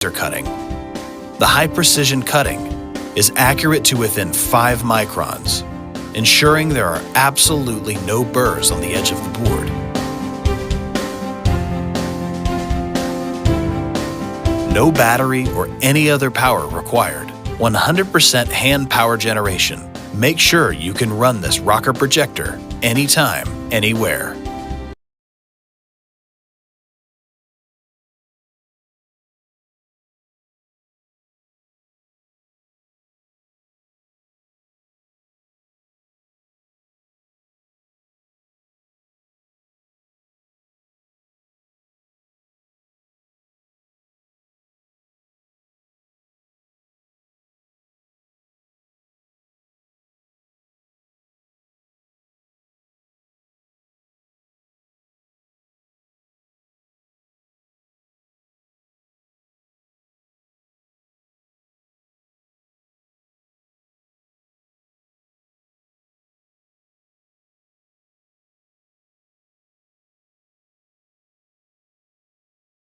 laser cutting. The high-precision cutting is accurate to within 5 microns, ensuring there are absolutely no burrs on the edge of the board. No battery or any other power required. 100% hand power generation. Make sure you can run this ROKR projector anytime, anywhere.